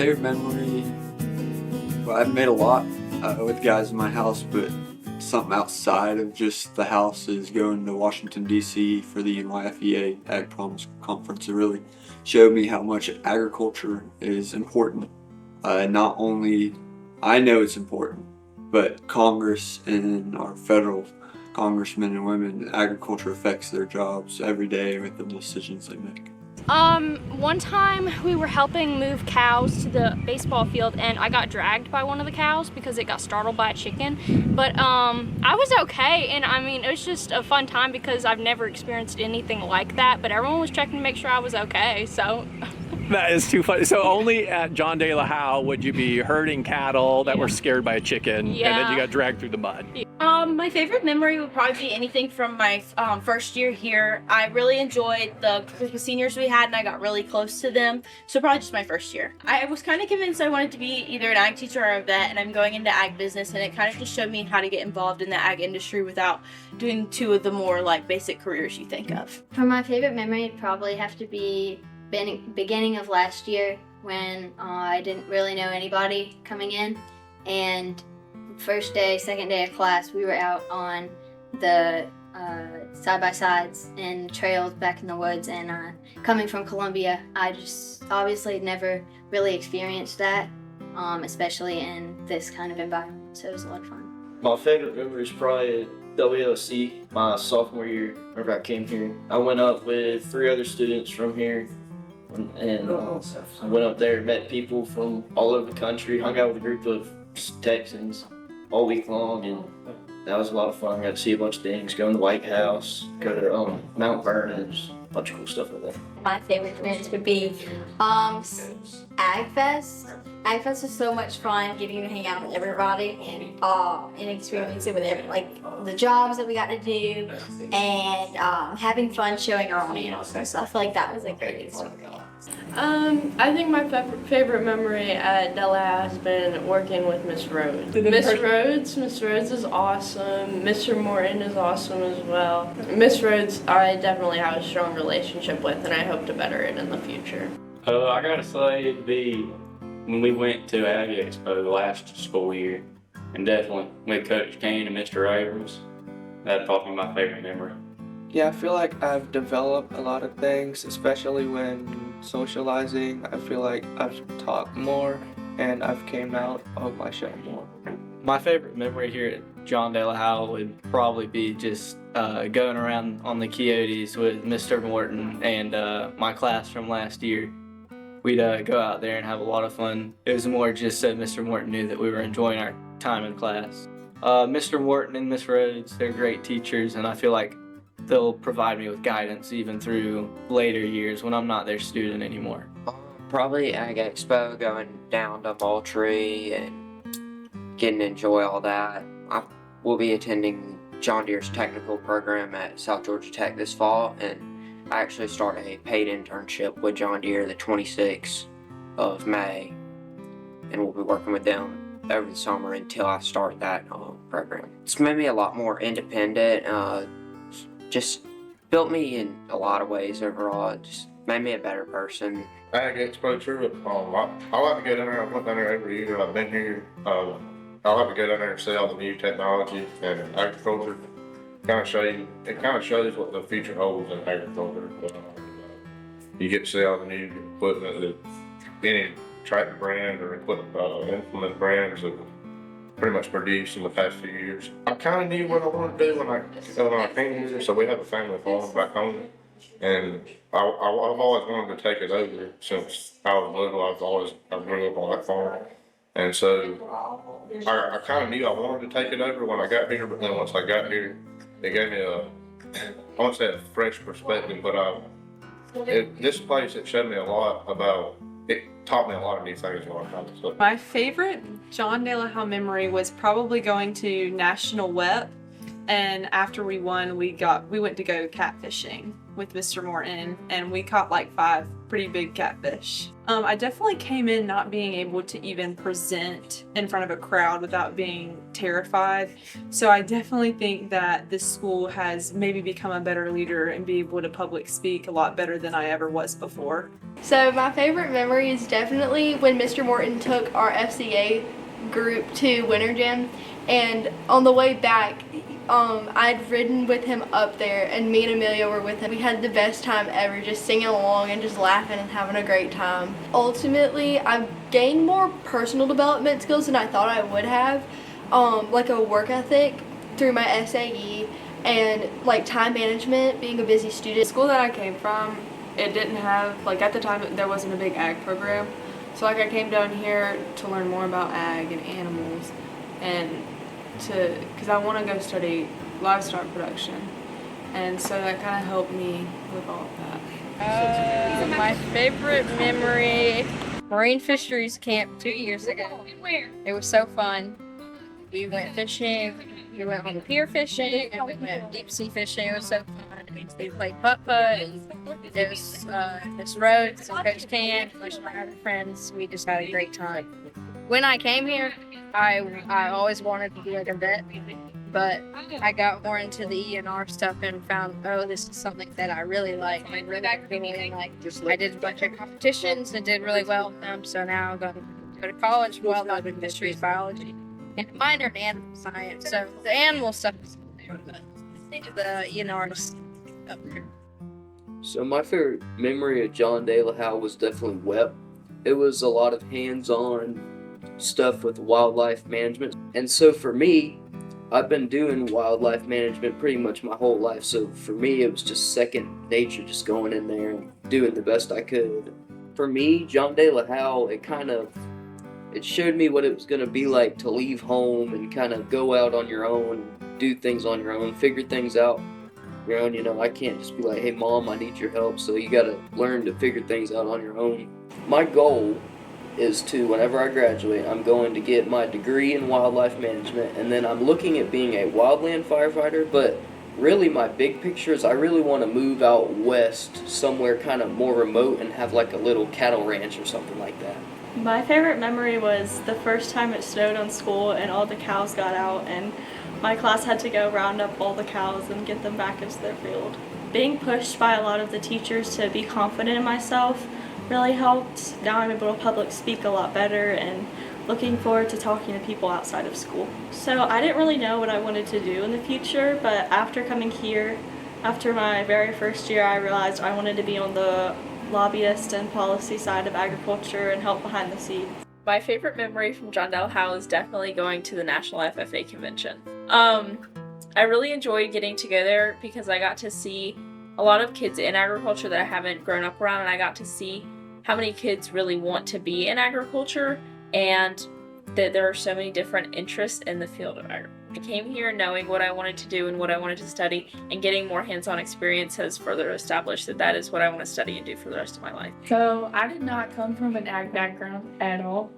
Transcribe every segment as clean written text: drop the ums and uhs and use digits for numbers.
favorite memory, well, I've made a lot with guys in my house, but something outside of just the house is going to Washington, D.C. for the NYFEA Ag Promise Conference. It really showed me how much agriculture is important. Not only I know it's important, but Congress and our federal congressmen and women, agriculture affects their jobs every day with the decisions they make. One time we were helping move cows to the baseball field and I got dragged by one of the cows because it got startled by a chicken. But I was okay, and I mean, it was just a fun time because I've never experienced anything like that, but everyone was checking to make sure I was okay, so. That is too funny. So only at John De La Howe would you be herding cattle that were scared by a chicken, and then you got dragged through the mud. My favorite memory would probably be anything from my first year here. I really enjoyed the group of seniors we had, and I got really close to them. So probably just my first year. I was kind of convinced I wanted to be either an ag teacher or a vet, and I'm going into ag business, and it kind of just showed me how to get involved in the ag industry without doing two of the more like basic careers you think of. For my favorite memory, it'd probably have to be beginning of last year when I didn't really know anybody coming in, and first day, second day of class, we were out on the side-by-sides and trails back in the woods, and coming from Columbia, I just obviously never really experienced that, especially in this kind of environment, so it was a lot of fun. My favorite memory is probably at WLC, my sophomore year, whenever I came here. I went up with 3 other students from here, and I went up there, met people from all over the country, hung out with a group of Texans all week long, and that was a lot of fun. I got to see a bunch of things, go in the White House, go to Mount Vernon, a bunch of cool stuff like that. My favorite events would be Ag Fest. Ag Fest is so much fun, getting to hang out with everybody and experience it with like the jobs that we got to do, and having fun showing our own animals and stuff. I feel like that was a great experience. I think my favorite memory at Della has been working with Miss Rhodes. Miss Rhodes is awesome. Mr. Morton is awesome as well. Miss Rhodes, I definitely have a strong relationship with, and I hope to better it in the future. I gotta say it'd be when we went to Ag Expo last school year, and definitely with Coach Kane and Mr. Abrams. That'd probably be my favorite memory. Yeah, I feel like I've developed a lot of things, especially when socializing. I feel like I've talked more and I've came out of my shell more. My favorite memory here at John De La Howe would probably be just going around on the Coyotes with Mr. Morton and my class from last year. We'd go out there and have a lot of fun. It was more just that Mr. Morton knew that we were enjoying our time in class. Mr. Morton and Miss Rhodes, they're great teachers, and I feel like they'll provide me with guidance even through later years when I'm not their student anymore. Probably Ag Expo, going down to Moultrie and getting to enjoy all that. I will be attending John Deere's technical program at South Georgia Tech this fall, and I actually start a paid internship with John Deere the 26th of May, and we'll be working with them over the summer until I start that program. It's made me a lot more independent, just built me in a lot of ways overall. It just made me a better person. Ag Expo trip, I like to go down there. I went down there every year I've been here. I like to go down there and see all the new technology and agriculture. It kind of shows what the future holds in agriculture. You get to see all the new equipment that any tractor brand or implement brands that pretty much produced in the past few years. I kind of knew what I wanted to do when I came here. So we have a family farm back home, and I've always wanted to take it over since I was little. I grew up on that farm, and so I kind of knew I wanted to take it over when I got here. But then once I got here, it gave me I won't say a fresh perspective, but this place, it showed me a lot about. It taught me a lot of new things. So. My favorite John De La Howe memory was probably going to National WEP and after we won, we went to go catfishing with Mr. Morton, and we caught like 5 pretty big catfish. I definitely came in not being able to even present in front of a crowd without being terrified. So I definitely think that this school has maybe become a better leader and be able to public speak a lot better than I ever was before. So my favorite memory is definitely when Mr. Morton took our FCA group to Winter Gym, and on the way back, I'd ridden with him up there, and me and Amelia were with him. We had the best time ever, just singing along and just laughing and having a great time. Ultimately, I've gained more personal development skills than I thought I would have, like a work ethic through my SAE and like time management, being a busy student. The school that I came from, it didn't have, like at the time there wasn't a big ag program. So like I came down here to learn more about ag and animals, and because I want to go study livestock production, and so that kind of helped me with all of that. My favorite memory, Marine Fisheries Camp 2 years ago. It was so fun. We went fishing, we went on the pier fishing, and we went deep sea fishing. It was so fun. We played putt-putt, and there was Miss Rhodes and Coach Can, a bunch of my other friends. We just had a great time. When I came here, I always wanted to be like a vet, but I got more into the E&R stuff and found, oh, this is something that I really like. I really I did a bunch of competitions and did really well with them, so now I'm going to go to college for wildlife and fisheries biology and a minor in animal science. So the animal stuff is there, but the E&R is up there. So my favorite memory of John De La Howe was definitely WEP. It was a lot of hands-on stuff with wildlife management. And so for me, I've been doing wildlife management pretty much my whole life. So for me, it was just second nature, just going in there and doing the best I could. For me, John De La Howe, it showed me what it was going to be like to leave home and kind of go out on your own, do things on your own, figure things out your own. You know, I can't just be like, hey mom, I need your help. So you got to learn to figure things out on your own. My goal is to, whenever I graduate, I'm going to get my degree in wildlife management, and then I'm looking at being a wildland firefighter, but really my big picture is I really want to move out west somewhere kind of more remote and have like a little cattle ranch or something like that. My favorite memory was the first time it snowed on school and all the cows got out, and my class had to go round up all the cows and get them back into their field. Being pushed by a lot of the teachers to be confident in myself really helped. Now I'm able to public speak a lot better and looking forward to talking to people outside of school. So I didn't really know what I wanted to do in the future, but after coming here, after my very first year, I realized I wanted to be on the lobbyist and policy side of agriculture and help behind the scenes. My favorite memory from John De La Howe is definitely going to the National FFA convention. I really enjoyed getting to go there because I got to see a lot of kids in agriculture that I haven't grown up around, and I got to see how many kids really want to be in agriculture and that there are so many different interests in the field of agriculture. I came here knowing what I wanted to do and what I wanted to study, and getting more hands-on experience has further established that that is what I want to study and do for the rest of my life. So I did not come from an ag background at all.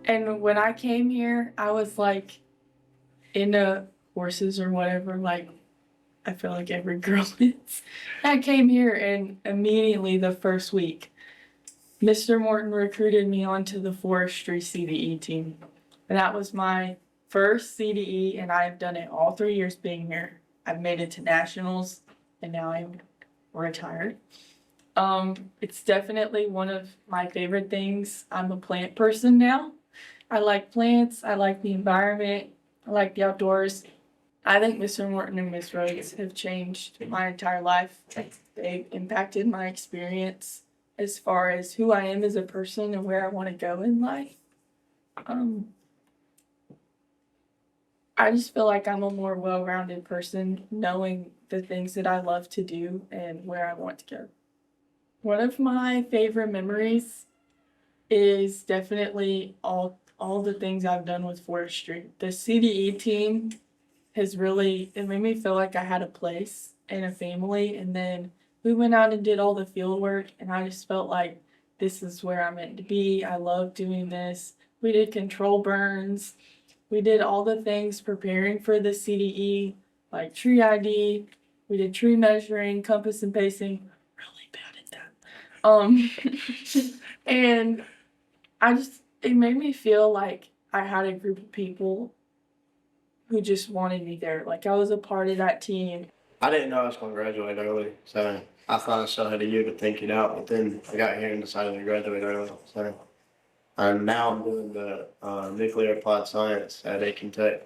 And when I came here, I was like into horses or whatever, like I feel like every girl is. I came here and immediately the first week, Mr. Morton recruited me onto the forestry CDE team. And that was my first CDE, and I've done it all 3 years being here. I've made it to nationals, and now I'm retired. It's definitely one of my favorite things. I'm a plant person now. I like plants, I like the environment, I like the outdoors. I think Mr. Morton and Miss Rhodes have changed my entire life. They've impacted my experience as far as who I am as a person and where I want to go in life. I just feel like I'm a more well-rounded person, knowing the things that I love to do and where I want to go. One of my favorite memories is definitely all the things I've done with forestry. The CDE team it made me feel like I had a place and a family, and then we went out and did all the field work, and I just felt like this is where I'm meant to be. I love doing this. We did control burns. We did all the things preparing for the CDE, like tree ID. We did tree measuring, compass and pacing. Really bad at that. And it made me feel like I had a group of people who just wanted me there. Like I was a part of that team. I didn't know I was going to graduate early, so I thought I still had a year to think it out, but then I got here and decided to graduate early. So now I'm doing the nuclear applied science at Aiken Tech.